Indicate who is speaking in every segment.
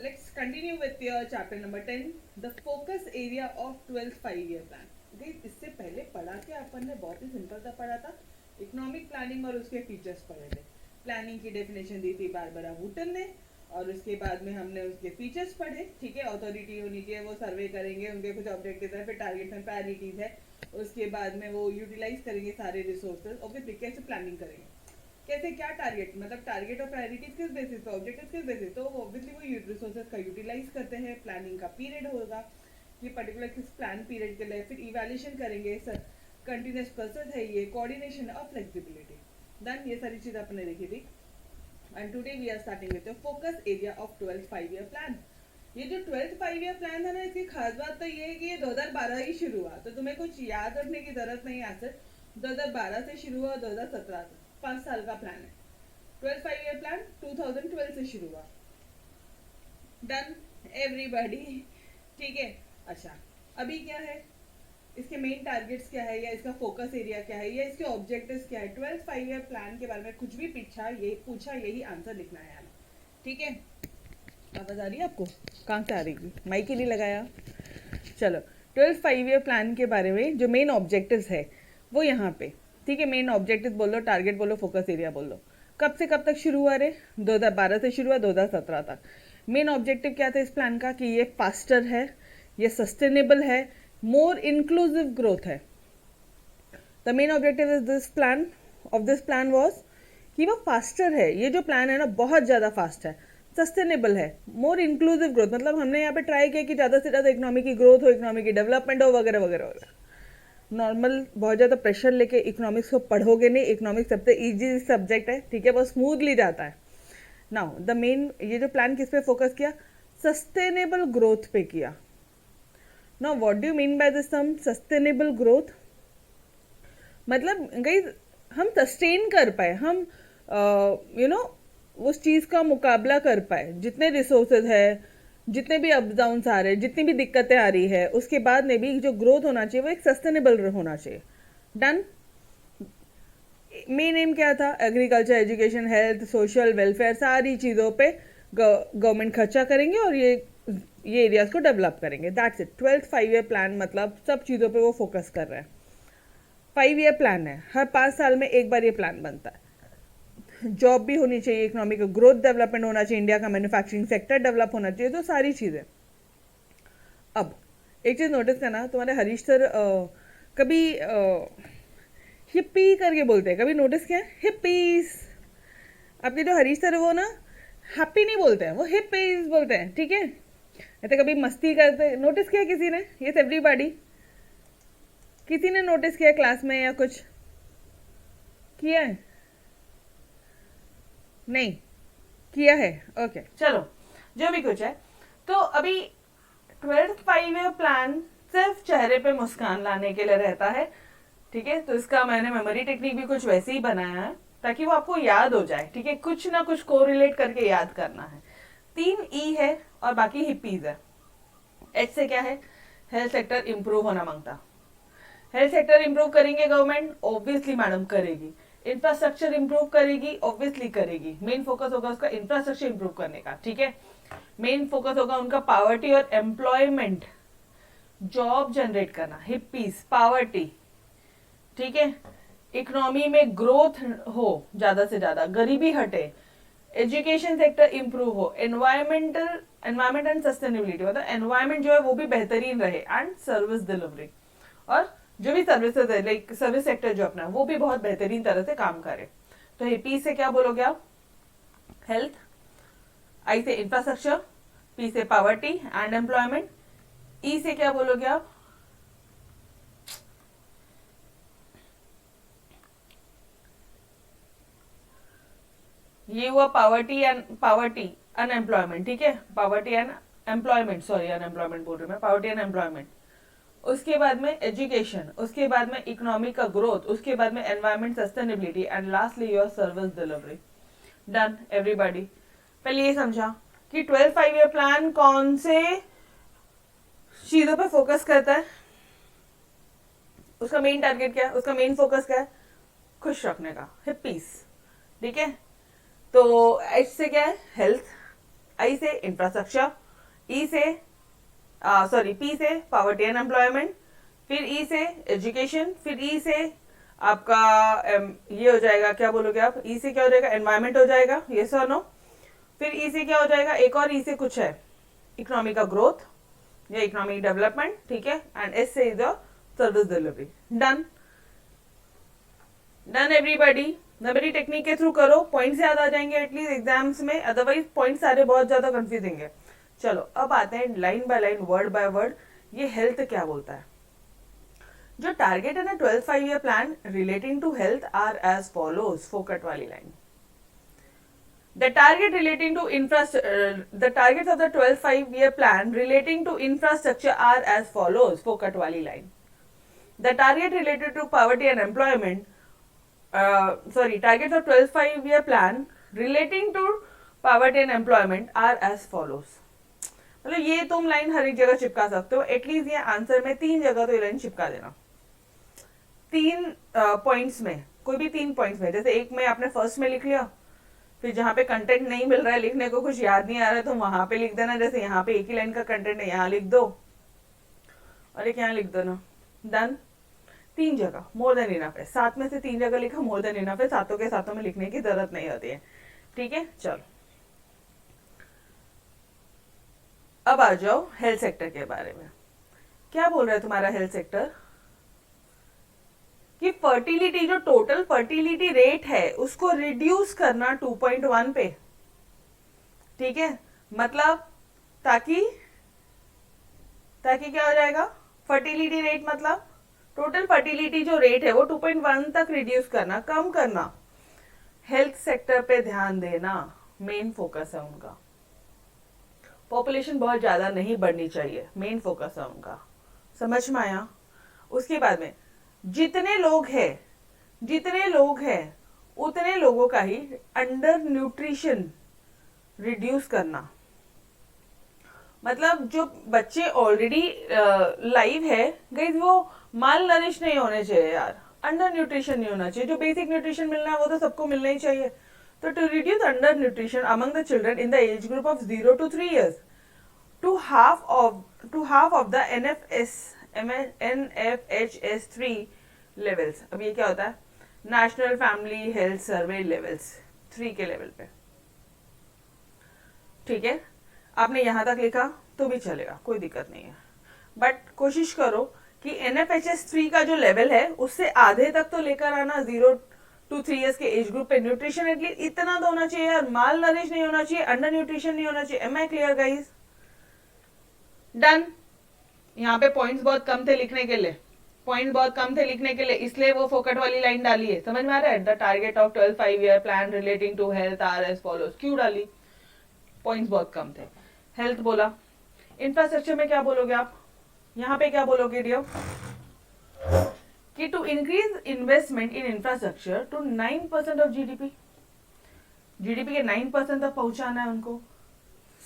Speaker 1: let's continue with your chapter number 10, the focus area of 12th 5-year plan. Okay, इससे पहले पढ़ा के अपन ने बहुत ही सिंपल सा पढ़ा था, इकोनॉमिक प्लानिंग और उसके फीचर्स पढ़े थे. प्लानिंग की डेफिनेशन दी थी बारबरा वुटन ने, और उसके बाद में हमने उसके फीचर्स पढ़े. ठीक है, अथॉरिटी होनी चाहिए, वो सर्वे करेंगे, उनके कुछ ऑब्जेक्टिव है, फिर टारगेट्स एंड प्रायोरिटीज है. उसके बाद में वो यूटिलाइज करेंगे सारे रिसोर्सेज. ऑब्वियसली कैसे प्लानिंग करेंगे, कैसे, क्या टारगेट, मतलब टारगेट और प्रायोरिटीज किस बेसिस पे, ऑब्जेक्टिव किस बेसिस, तो ऑब्वियसली वो रिसोर्सेज का यूटिलाइज करते हैं. प्लानिंग का पीरियड होगा कि पर्टिकुलर किस प्लान पीरियड के लिए, फिर इवैल्यूएशन करेंगे. सर कंटिन्यूस प्रोसेस है ये, कोऑर्डिनेशन और फ्लेक्सिबिलिटी. देन ये सारी चीज आपने देखी थी. And today we are starting with the focus area of 12th 5-year plan. ये जो 12th 5-year प्लान है ना, इसकी खास बात तो ये है कि ये 2012 ही शुरू हुआ, तो तुम्हें कुछ याद रखने की जरूरत नहीं है. सर 2012 से शुरू हुआ, 2017 से, 5 साल का प्लान है. 12th 5-year प्लान 2012 से शुरू हुआ. Done everybody. ठीक है. अच्छा, अभी क्या है, इसके मेन टारगेट्स क्या है, या इसका फोकस एरिया क्या है, या इसके ऑब्जेक्टिव्स क्या है. 12th 5-year प्लान के बारे में कुछ भी पूछा यही आंसर लिखना है हमें. ठीक है, आवाज आ रही है आपको, कहाँ से आ रही है, माइक ही नहीं लगाया. चलो, 12th 5-year प्लान के बारे में जो मेन ऑब्जेक्टिव्स है वो यहाँ पे. ठीक है, मेन ऑब्जेक्टिव बोल लो, टारगेट बोलो, फोकस एरिया बोल लो. कब से कब तक शुरू हुआ रे, 2012 से शुरू हुआ 2017 तक. मेन ऑब्जेक्टिव क्या था इस प्लान का, कि ये फास्टर है, ये सस्टेनेबल है, मोर इंक्लूसिव ग्रोथ है. The main objective is this plan of this plan was कि वो फास्टर है, ये जो प्लान है ना बहुत ज़्यादा फास्ट है, सस्टेनेबल है, मोर इंक्लूसिव ग्रोथ. मतलब हमने यहाँ पे ट्राई किया कि ज़्यादा से ज़्यादा इकोनॉमी की ग्रोथ हो, इकोनॉमी की डेवलपमेंट हो, वगैरह वगैरह वगैरह. नॉर्मल बहुत ज़्यादा प्रेशर लेके इकोनॉमिक्स को पढ़ोगे नहीं, इकोनॉमिक्स सबसे इजी सब्जेक्ट है. ठीक है, बहुत स्मूथली जाता है. नाउ द मेन, ये जो प्लान किस पे फोकस किया, सस्टेनेबल ग्रोथ पे किया. Now what do you mean by this term sustainable growth. मतलब गाइस हम सस्टेन कर पाए, हम उस चीज़ का मुकाबला कर पाए, जितने रिसोर्सेज है, जितने भी अप डाउन्स आ रहे हैं, जितनी भी दिक्कतें आ रही है, उसके बाद में भी जो ग्रोथ होना चाहिए वो एक सस्टेनेबल होना चाहिए. डन. मेन एम क्या था, agriculture, education, health, social welfare, सारी चीज़ों पे गवर्नमेंट खर्चा करेंगे और ये एरियाज को डेवलप करेंगे. That's it. 12th 5-year plan मतलब सब चीज़ों पे वो फोकस कर रहे हैं. 5-year प्लान है, हर 5 साल में एक बार ये प्लान बनता है. जॉब भी होनी चाहिए, इकोनॉमिक ग्रोथ डेवलपमेंट होना चाहिए, इंडिया का मैन्युफैक्चरिंग सेक्टर डेवलप होना चाहिए, तो सारी चीज़ें. अब एक चीज़ नोटिस करना, तुम्हारे हरीश सर कभी हिप्पी करके बोलते हैं, कभी नोटिस किया हिप्पीज. आपके जो हरीश सर वो ना हैप्पी नहीं बोलते हैं, वो हिप्पीज बोलते हैं. ठीक है, ऐसे कभी मस्ती करते, नोटिस किया किसी ने, ये एवरीबॉडी, किसी ने नोटिस किया क्लास में या कुछ किया है, नहीं किया है. ओके, चलो जो भी कुछ है. तो अभी 12th 5-year प्लान सिर्फ चेहरे पे मुस्कान लाने के लिए रहता है. ठीक है, तो इसका मैंने मेमोरी टेक्निक भी कुछ वैसे ही बनाया है ताकि वो आपको याद हो जाए. ठीक है, कुछ ना कुछ कोरिलेट करके याद करना है. 3 ई है और बाकी हिप्पीज है. एच से क्या है, हेल्थ सेक्टर इंप्रूव होना मांगता. हेल्थ सेक्टर इंप्रूव करेंगे गवर्नमेंट, ऑब्वियसली मैडम करेगी. इंफ्रास्ट्रक्चर इंप्रूव करेगी, ऑब्वियसली करेगी. मेन फोकस होगा उसका इंफ्रास्ट्रक्चर इंप्रूव करने का. ठीक है, मेन फोकस होगा उनका पावर्टी और एम्प्लॉयमेंट, जॉब जनरेट करना. Hippies poverty. ठीक है, इकोनॉमी में ग्रोथ हो, ज्यादा से ज्यादा गरीबी हटे, एजुकेशन सेक्टर इंप्रूव हो, एनवायरमेंट एंड सस्टेनेबिलिटी, मतलब एनवायरमेंट जो है वो भी बेहतरीन रहे, एंड सर्विस डिलीवरी, और जो भी सर्विसेज है लाइक सर्विस सेक्टर जो अपना वो भी बहुत बेहतरीन तरह से काम करे. तो पी से क्या बोलोगे आप, हेल्थ. आई से इंफ्रास्ट्रक्चर, पी से पावर्टी एंड एम्प्लॉयमेंट. ई से क्या बोलोगे आप, ये हुआ पावर्टी अनएम्प्लॉयमेंट. ठीक है, poverty and employment, sorry unemployment बोल रही मैं, पावर्टी एंड एम्प्लॉयमेंट. उसके बाद में एजुकेशन, उसके बाद में इकोनॉमिक का ग्रोथ, उसके बाद में environment sustainability, and lastly your service delivery. Done everybody. पहले ये समझा कि 12th 5-year प्लान कौन से चीजों पर फोकस करता है, उसका मेन टारगेट क्या है, उसका मेन फोकस क्या है, खुश रखने का, हिप्पीज. ठीक है, तो एच से क्या है, हेल्थ.
Speaker 2: आई से इंफ्रास्ट्रक्चर, ई से पी से पॉवर्टी एंड एम्प्लॉयमेंट, फिर ई से एजुकेशन, फिर ई से आपका ये हो जाएगा, क्या बोलोगे आप, ई से क्या हो जाएगा, एनवायरमेंट हो जाएगा, यस और नो। फिर ई से क्या हो जाएगा, एक और ई से कुछ है, इकोनॉमी का ग्रोथ या इकोनॉमिक डेवलपमेंट, ठीक है। एंड एस से is the service delivery. Done done everybody. नबरी टेक्निक के थ्रू करो, पॉइंट्स याद आ जाएंगे एटलीस्ट एग्जाम्स में, अदरवाइज पॉइंट्स सारे बहुत ज्यादा कंफ्यूजिंग है। चलो अब आते हैं line by line, word by word, ये हेल्थ क्या बोलता है। जो टारगेट है ना 12th 5-year plan relating to health are as follows, फोकट वाली line. The target relating to the targets of the 12th 5-year plan relating to infrastructure are as follows, फोकट वाली line. The target related to poverty and employment, targets of 12th 5-year plan relating to poverty and employment are as follows. मतलब ये तुम line हर एक जगह चिपका सकते हो, एटलीस्ट ये आंसर में 3 जगह तो ये लाइन चिपका देना, 3 पॉइंट्स में, कोई भी 3 पॉइंट्स में। जैसे एक में आपने फर्स्ट में लिख लिया, फिर जहां पे कंटेंट नहीं मिल रहा है लिखने को, कुछ याद नहीं आ रहा है, तो वहां पे लिख देना। जैसे यहाँ पे एक ही लाइन का कंटेंट है, यहाँ लिख दो और एक यहाँ लिख दो ना, डन। 3 जगह मोर देन इनफ है, 7 में से 3 जगह लिखा, मोर देन इनफ है, सातों के सातों में लिखने की जरूरत नहीं होती है, ठीक है। चलो अब आ जाओ हेल्थ सेक्टर के बारे में। क्या बोल रहा है तुम्हारा हेल्थ सेक्टर कि फर्टिलिटी, जो टोटल फर्टिलिटी रेट है उसको रिड्यूस करना 2.1 पे, ठीक है। मतलब ताकि क्या हो जाएगा, फर्टिलिटी रेट मतलब टोटल फर्टिलिटी जो रेट है वो 2.1 तक रिड्यूस करना, कम करना। हेल्थ सेक्टर पे ध्यान देना मेन फोकस है उनका। पॉपुलेशन बहुत ज्यादा नहीं बढ़नी चाहिए, मेन फोकस है उनका, समझ में आया। उसके बाद में जितने लोग हैं उतने लोगों का ही अंडर न्यूट्रिशन रिड्यूस करना। मतलब जो बच्चे ऑलरेडी लाइव है गाइस, वो माल नरिश नहीं होने चाहिए यार, अंडर न्यूट्रिशन नहीं होना चाहिए। जो बेसिक न्यूट्रिशन मिलना है वो तो सबको मिलना ही चाहिए। तो to reduce under nutrition among the children in the age group of 0 to 3 years to half of the NFHS3 levels. अब ये क्या होता है, national family health survey levels 3 के लेवल पे, ठीक है। आपने यहां तक लिखा तो भी चलेगा, कोई दिक्कत नहीं है, बट कोशिश करो कि NFHS3 का जो लेवल है उससे आधे तक तो लेकर आना। 0 to 3 years के एज ग्रुप पे न्यूट्रिशन एटलीस्ट इतना तो होना चाहिए यार, माल नरिश नहीं होना चाहिए, अंडर न्यूट्रिशन नहीं होना चाहिए। Am I clear guys? Done. यहाँ पे पॉइंट्स बहुत कम थे लिखने के लिए, इसलिए वो फोकट वाली लाइन डाली है, समझ में आ रहा है। The target of 12th 5-year plan relating to health are as follows. क्यों डाली, पॉइंट्स बहुत कम थे। हेल्थ बोला, इंफ्रास्ट्रक्चर में क्या बोलोगे आप, यहाँ पे क्या बोलोगे डियर, कि to increase investment in infrastructure to 9% of GDP के 9% तक पहुंचाना है उनको।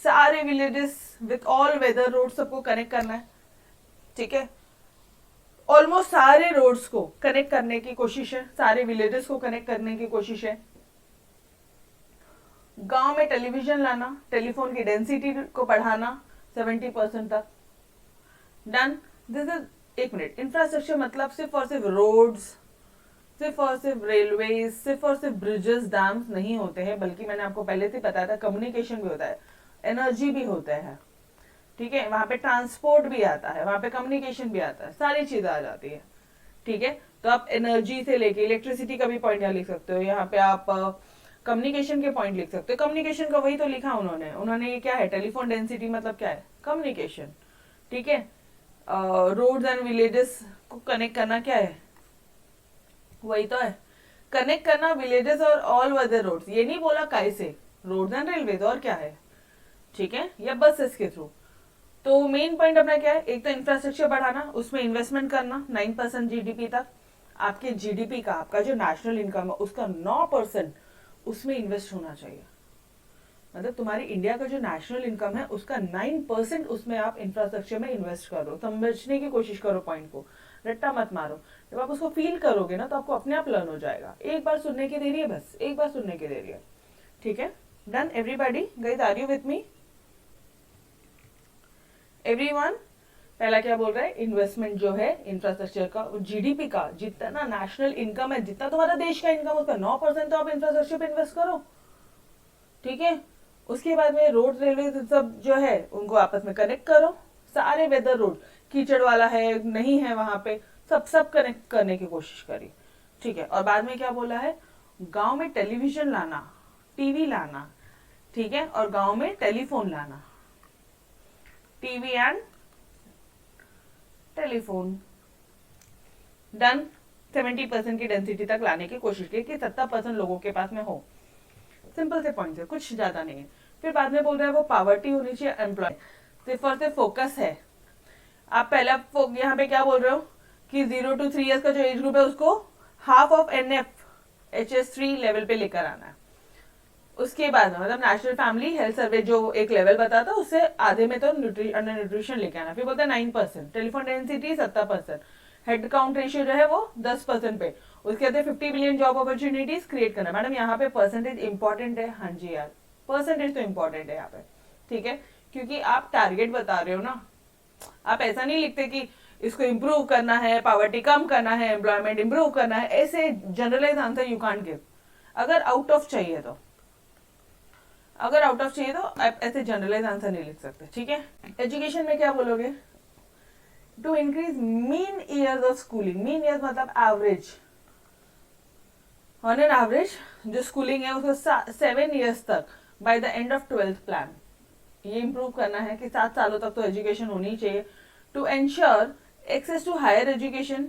Speaker 2: सारे villages with all weather road सबको कनेक्ट करना है, ठीक है। ऑलमोस्ट सारे रोड्स को कनेक्ट करने की कोशिश है, सारे विलेजेस को कनेक्ट करने की कोशिश है। गांव में टेलीविजन लाना, टेलीफोन की डेंसिटी को बढ़ाना 70% तक। डन। दिस इज, एक मिनट, इंफ्रास्ट्रक्चर मतलब सिर्फ और सिर्फ रोड्स, सिर्फ और सिर्फ रेलवे, सिर्फ और सिर्फ ब्रिजेस डैम्स नहीं होते हैं, बल्कि मैंने आपको पहले से बताया था कम्युनिकेशन भी होता है, एनर्जी भी होता है, ठीक है। वहां पे ट्रांसपोर्ट भी आता है, वहां पे कम्युनिकेशन भी आता है, सारी चीजें आ जाती है, ठीक है। तो आप एनर्जी से लेके इलेक्ट्रिसिटी का भी पॉइंट यहाँ लिख सकते हो, यहाँ पे आप कम्युनिकेशन के पॉइंट लिख सकते हो। कम्युनिकेशन का वही तो लिखा उन्होंने ये क्या है, टेलीफोन डेंसिटी मतलब क्या है, कम्युनिकेशन, ठीक है। रोड्स एंड विलेजेस को कनेक्ट करना क्या है, वही तो है, कनेक्ट करना विलेजेस और ऑल वेदर रोड्स। ये नहीं बोला कैसे, रोड्स एंड रेलवे और क्या है, ठीक है, या बसेस के थ्रू। तो मेन पॉइंट अपना क्या है, एक तो इंफ्रास्ट्रक्चर बढ़ाना, उसमें इन्वेस्टमेंट करना 9% जीडीपी तक। आपके जीडीपी का, आपका जो नेशनल इनकम है उसका 9% उसमें इन्वेस्ट होना चाहिए। मतलब तुम्हारी इंडिया का जो नेशनल इनकम है उसका 9% उसमें आप इंफ्रास्ट्रक्चर में इन्वेस्ट करो। समझने की कोशिश करो पॉइंट को, रट्टा मत मारो। जब आप उसको फील करोगे ना तो आपको अपने आप लर्न हो जाएगा। एक बार सुनने की देरी है, बस एक बार सुनने की देरी है, ठीक है। Done everybody, guys are you with me? Everyone, पहला क्या बोल रहा है, इन्वेस्टमेंट जो है इंफ्रास्ट्रक्चर का, जीडीपी का जितना नेशनल इनकम है, जितना तुम्हारा देश का इनकम, उसका 9% तो आप इंफ्रास्ट्रक्चर पे इन्वेस्ट करो, ठीक है। उसके बाद में रोड रेलवे सब जो है उनको आपस में कनेक्ट करो, सारे वेदर रोड, कीचड़ वाला है नहीं है वहां पे, सब कनेक्ट करने की कोशिश करी, ठीक है। और बाद में क्या बोला है, गांव में टेलीविजन लाना, टीवी लाना, ठीक है, और गांव में टेलीफोन लाना, टीवी एंड टेलीफोन, डन। 70% की डेंसिटी तक लाने की कोशिश की कि 70% लोगों के पास में हो। सिंपल से पॉइंट है, कुछ ज्यादा नहीं है। फिर बाद में बोल रहा है वो पावर्टी होनी चाहिए, एम्प्लॉय, सिर्फ और सिर्फ फोकस है। आप पहला यहाँ पे क्या बोल रहे हो कि 0 to 3 years का जो एज ग्रुप है उसको half of NF HS3 level पे लेकर आना है। उसके बाद में मतलब नेशनल फैमिली हेल्थ सर्वे जो एक लेवल बताता है उससे आधे में तो अंडर न्यूट्रिशन लेके आना। फिर बोलते हैं 9%, telephone density 70%, head count ratio जो है वो 10% पे, उसके बाद 50 बिलियन जॉब अपॉर्चुनिटीज क्रिएट करना। मैडम यहाँ पे परसेंटेज इंपॉर्टेंट है, हाँ जी यार परसेंटेज तो इंपॉर्टेंट है यहाँ पे, ठीक है, क्योंकि आप टारगेट बता रहे हो ना, आप ऐसा नहीं लिखते कि इसको इंप्रूव करना है, पावर्टी कम करना है, एम्प्लॉयमेंट इंप्रूव करना है, ऐसे generalize answer you can't give. अगर आउट ऑफ चाहिए तो, अगर आउट ऑफ चाहिए तो आप ऐसे जनरलाइज आंसर नहीं लिख सकते, ठीक है। एजुकेशन में क्या बोलोगे, to increase mean years of schooling, mean years मतलब एवरेज, ऑन एन एवरेज जो स्कूलिंग है उसको 7 years तक by the end of 12th plan, ये इंप्रूव करना है कि 7 सालों तक तो एजुकेशन होनी चाहिए। To ensure access to higher education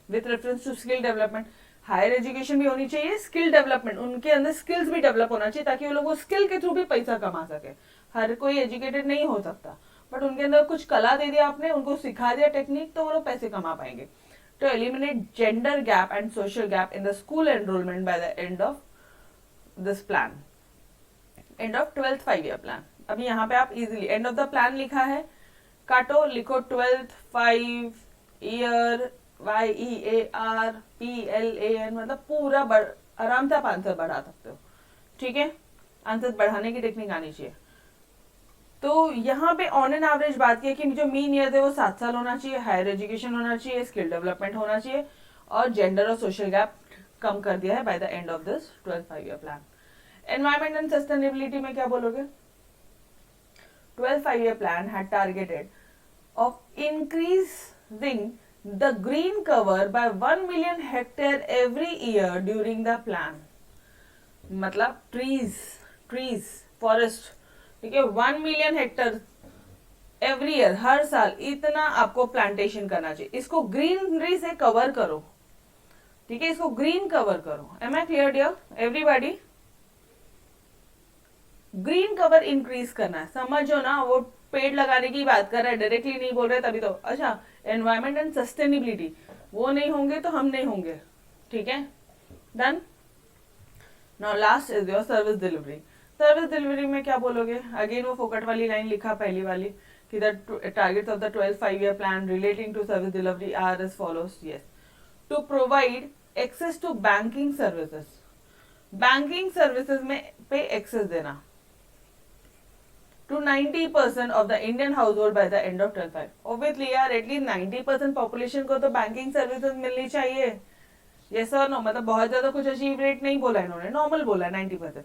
Speaker 2: with reference to skill development, higher education भी होनी चाहिए, स्किल डेवलपमेंट, उनके अंदर स्किल्स भी डेवलप होना चाहिए ताकि वो लोग स्किल के थ्रू भी पैसा कमा सके। हर कोई एजुकेटेड नहीं हो सकता, बट उनके अंदर कुछ कला दे दिया आपने, उनको सिखा दिया टेक्निक, तो वो लोग पैसे कमा पाएंगे। To eliminate gender gap and social gap in the school enrolment by the end of this plan, end of 12th 5-year plan. अभी यहाँ पे आप easily end of the plan लिखा है, काटो, लिखो 12th 5-year YEARPLAN, मतलब पूरा आराम से आप आंसर बढ़ा सकते हो, ठीक है। आंसर बढ़ाने की टेक्निक आनी चाहिए। तो यहाँ पे ऑन एन एवरेज बात की कि जो मीन ईयर है वो 7 साल होना चाहिए, हायर एजुकेशन होना चाहिए, स्किल डेवलपमेंट होना चाहिए, और जेंडर और सोशल गैप कम कर दिया है bye the end of this 12th 5-year plan. Environment and sustainability में क्या बोलोगे, 12th 5-year plan had targeted of increasing the green cover by 1 million hectare every year during the plan, मतलब trees forest, ठीक है, 1 million hectare every year, हर साल इतना आपको plantation करना चाहिए। इसको ग्रीनरी से कवर करो, ठीक है, इसको ग्रीन कवर करो। Am I clear dear everybody? Green cover increase करना है, समझो ना, वो पेड़ लगाने की बात कर रहा है, डायरेक्टली नहीं बोल रहे तभी तो। अच्छा, एनवायरमेंट एंड सस्टेनेबिलिटी, वो नहीं होंगे तो हम नहीं होंगे, ठीक है, done. Now last is your service delivery. Service delivery में क्या बोलोगे, अगेन वो फोकट वाली लाइन लिखा पहली वाली कि the targets of the 12th 5-year plan relating to service delivery are as follows. Yes, to provide access to banking services, banking services में पे एक्सेस देना to 90% of the Indian household by the end of 12th 5। Obviously यार at least 90% population को तो banking services मिलनी चाहिए, yes और no, मतलब बहुत ज्यादा कुछ अचीव रेट नहीं बोला इन्होंने, नॉर्मल बोला 90%।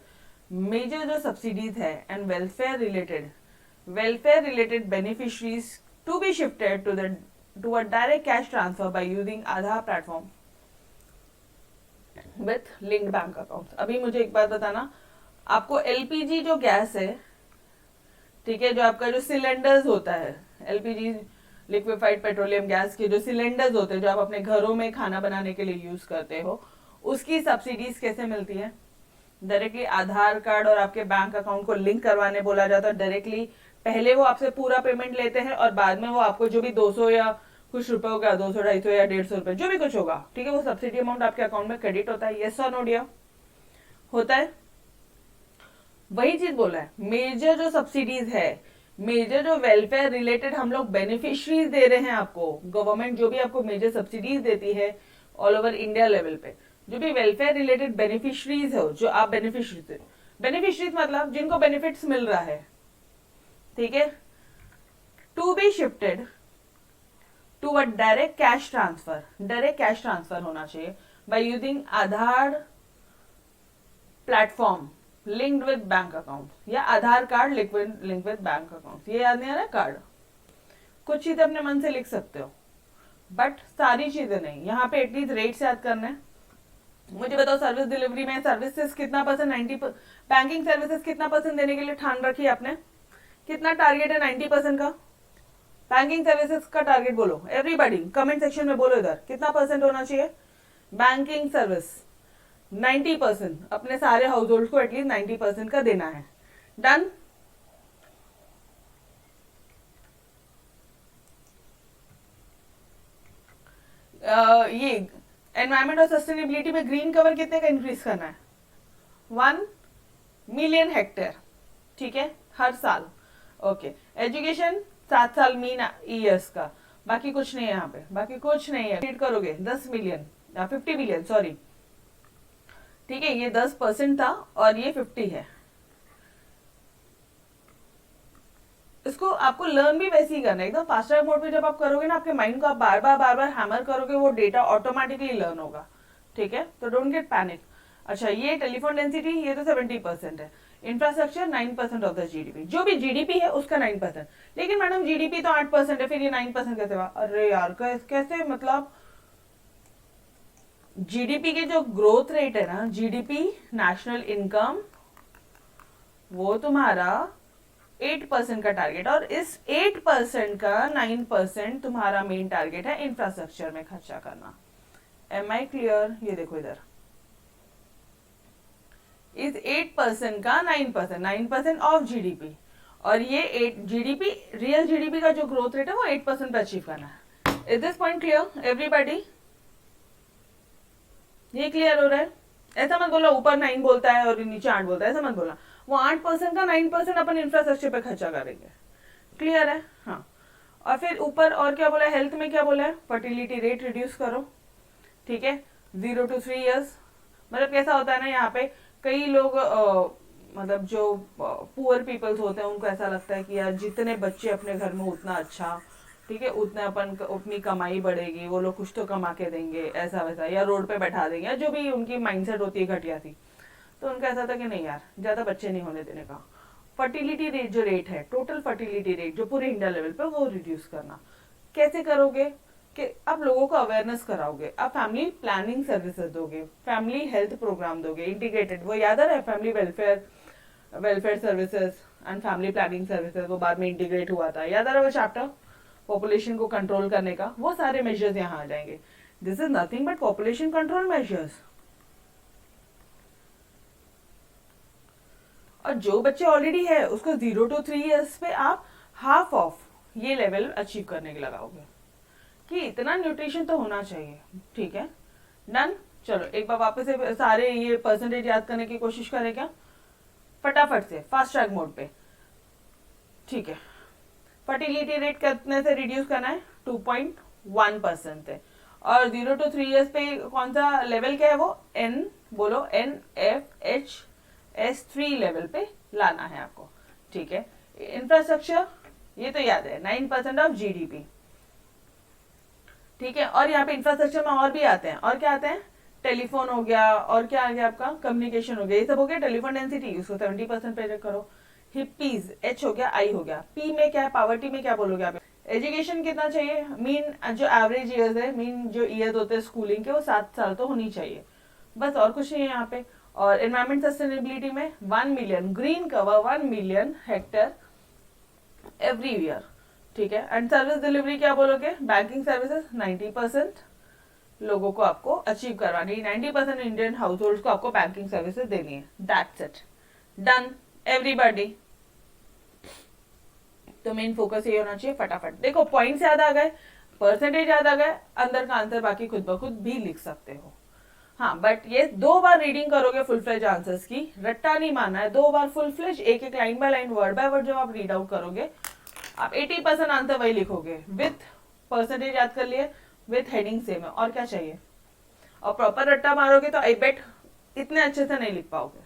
Speaker 2: मेजर जो सब्सिडीज है and welfare related beneficiaries to be shifted to a direct cash transfer by using Aadhaar platform with linked bank account. अभी मुझे एक बात बताना, आपको एलपीजी जो गैस है, ठीक है, जो आपका जो सिलेंडर्स होता है, एलपीजी लिक्विफाइड पेट्रोलियम गैस के जो सिलेंडर्स होते हैं जो आप अपने घरों में खाना बनाने के लिए यूज करते हो, उसकी सब्सिडीज कैसे मिलती है? डायरेक्टली आधार कार्ड और आपके बैंक अकाउंट को लिंक करवाने बोला जाता है डायरेक्टली। पहले वो आपसे पूरा पेमेंट लेते हैं और बाद में वो आपको जो भी 200 या कुछ रुपए होगा, 200 250 या 150 रुपए जो भी कुछ होगा, ठीक है, वो सब्सिडी अमाउंट आपके अकाउंट में क्रेडिट होता है। यस और नो डियर? होता है। वही चीज बोला है, मेजर जो सब्सिडीज है, मेजर जो वेलफेयर रिलेटेड हम लोग बेनिफिशरीज दे रहे हैं आपको, गवर्नमेंट जो भी आपको मेजर सब्सिडीज देती है ऑल ओवर इंडिया लेवल पे, जो भी वेलफेयर रिलेटेड बेनिफिशरीज हो, जो आप बेनिफिशरीज मतलब जिनको बेनिफिट्स मिल रहा है, ठीक है, to be shifted to a direct cash transfer, direct cash transfer होना चाहिए by using Aadhaar platform linked with bank account या Aadhaar card link with bank account. ये याद नहीं आ रहा कार्ड, कुछ चीजें अपने मन से लिख सकते हो बट सारी चीजें नहीं। यहाँ पे एटलीस्ट रेट्स याद करने हैं। मुझे बताओ सर्विस डिलीवरी में सर्विसेज कितना परसेंट, 90 बैंकिंग सर्विसेज कितना परसेंट देने के लिए ठान रखी आपने, कितना टारगेट है 90% का बैंकिंग सर्विसेज का टारगेट बोलो एवरीबॉडी, कमेंट सेक्शन में बोलो इधर कितना परसेंट होना चाहिए बैंकिंग सर्विस। 90% अपने सारे हाउस होल्ड को एटलीस्ट 90% का देना है। डन। ये एनवायरमेंट और सस्टेनेबिलिटी में ग्रीन कवर कितने का इंक्रीज करना है, 1 मिलियन हेक्टेयर, ठीक है, हर साल। ओके, एजुकेशन 7 साल मीन ईयर्स का, बाकी कुछ नहीं है यहाँ पे, बाकी कुछ नहीं है। रीड करोगे 10 मिलियन या 50 मिलियन सॉरी, ठीक है, ये 10% था और ये 50 है। इसको आपको लर्न भी वैसे ही करना है, एकदम फास्ट ट्रैक मोड पे जब आप करोगे ना, आपके माइंड को आप बार बार हैमर करोगे, वो डेटा ऑटोमेटिकली लर्न होगा, ठीक है, तो डोंट गेट पैनिक। अच्छा, ये टेलीफोन डेंसिटी ये तो 70% है, इंफ्रास्ट्रक्चर 9% ऑफ द जीडीपी, जो भी जीडीपी है उसका 9%। लेकिन मैडम जीडीपी तो 8% है, फिर ये 9% कैसे हुआ? अरे यार कैसे, मतलब जीडीपी के जो ग्रोथ रेट है ना, जीडीपी नेशनल इनकम, वो तुम्हारा 8% का टारगेट, और इस 8% का 9% तुम्हारा मेन टारगेट है इंफ्रास्ट्रक्चर में खर्चा करना। Am I clear? ये देखो इधर, इस 8% का 9% ऑफ जीडीपी, और ये 8 जीडीपी रियल जीडीपी का जो ग्रोथ रेट है वो 8% पे अचीव करना है। Is this point clear everybody? ये क्लियर हो रहा है? ऐसा मत बोला ऊपर 9 बोलता है और नीचे 8 बोलता है, ऐसा मत बोला। वो 8% का 9% अपन इंफ्रास्ट्रक्चर पे खर्चा करेंगे, क्लियर है? हाँ। और फिर ऊपर और क्या बोला है, हेल्थ में क्या बोला है, फर्टिलिटी रेट रिड्यूस करो, ठीक है, 0 to 3 years। मतलब कैसा होता है ना, यहाँ पे कई लोग मतलब जो पुअर पीपल्स होते हैं उनको ऐसा लगता है कि यार जितने बच्चे अपने घर में उतना अच्छा, ठीक है, उतना अपन अपनी कमाई बढ़ेगी, वो लोग कुछ तो कमा के देंगे, ऐसा वैसा, या रोड पे बैठा देंगे, या जो भी उनकी माइंडसेट होती है घटिया सी। तो उनका ऐसा था कि नहीं यार ज्यादा बच्चे नहीं होने देने का, फर्टिलिटी रेट जो रेट है, टोटल फर्टिलिटी रेट जो पूरे इंडिया लेवल पे, वो रिड्यूस करना। कैसे करोगे कि आप लोगों को अवेयरनेस कराओगे, आप फैमिली प्लानिंग सर्विसेज दोगे, फैमिली हेल्थ प्रोग्राम दोगे इंटीग्रेटेड, वो याद आ रहा है, family welfare services and family planning services, वो बाद में इंटीग्रेट हुआ था, याद आ रहा है वो चैप्टर, पॉपुलेशन को कंट्रोल करने का, वो सारे मेजर्स यहाँ आ जाएंगे। This is nothing but population control measures. और जो बच्चे ऑलरेडी है उसको 0 to 3 years पे आप हाफ ऑफ ये लेवल अचीव करने के लगाओगे, कि इतना न्यूट्रिशन तो होना चाहिए, ठीक है, डन। चलो एक बार वापस से सारे ये परसेंटेज याद करने की कोशिश करें क्या, फटाफट से फास्ट ट्रैक मोड पे, ठीक है। फर्टिलिटी रेट कितने से रिड्यूस करना है, 2.1% है, और 0 to 3 years पे कौन सा लेवल क्या है वो, एन बोलो, NFHS3 लेवल पे लाना है आपको, ठीक है। इंफ्रास्ट्रक्चर ये तो याद है, 9% ऑफ जीडीपी, ठीक है। और यहाँ पे इंफ्रास्ट्रक्चर में और भी आते हैं, और क्या आते हैं, टेलीफोन हो गया, और क्या आ गया आपका, कम्युनिकेशन हो गया, ये सब हो गया। टेलीफोन डेंसिटी उसको 70% पे करो। हिप्पीज, H हो गया, I हो गया, P में क्या है, पावर्टी में क्या बोलोगे आप। एजुकेशन कितना चाहिए, मीन जो एवरेज ईयर्स है, मीन जो ईयर्स होते हैं स्कूलिंग के, वो 7 साल तो होनी चाहिए, बस और कुछ नहीं है यहाँ पे। और एनवायरमेंट सस्टेनेबिलिटी में 1 million green cover, 1 million hectare every year, ठीक है। एंड सर्विस डिलीवरी क्या बोलोगे, बैंकिंग सर्विसेज 90% लोगों को आपको अचीव करवानी, 90% इंडियन हाउस होल्ड को आपको बैंकिंग सर्विसेज देनी है। That's it, done everybody. तो मेन फोकस ये होना चाहिए। फटाफट देखो, पॉइंट्स याद आ गए, परसेंटेज याद आ गए, अंदर का आंसर बाकी खुद ब खुद भी लिख सकते हो। हाँ, बट ये 2 बार रीडिंग करोगे फुल फ्लेज आंसर्स की, रट्टा नहीं मानना है, 2 बार फुल फ्लेज, एक एक line by line, word by word जब आप रीड आउट करोगे, आप 80% आंसर वही लिखोगे, विथ परसेंटेज याद कर लिए, विथ हेडिंग सेम है, और क्या चाहिए। और प्रॉपर रट्टा मारोगे तो आई बेट इतने अच्छे से नहीं लिख पाओगे,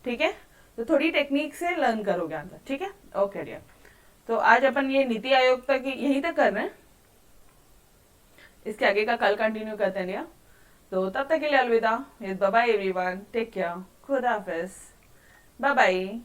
Speaker 2: ठीक है। तो थोड़ी टेक्निक से लर्न करोगे आंसर, ठीक है। ओके डियर, तो आज अपन ये नीति आयोग तक यहीं तक कर रहे हैं, इसके आगे का कल कंटिन्यू करते हैं लिया। तो तब तक के लिए अलविदा, bye bye everyone, take care, खुदा हाफिज, बाय बाय।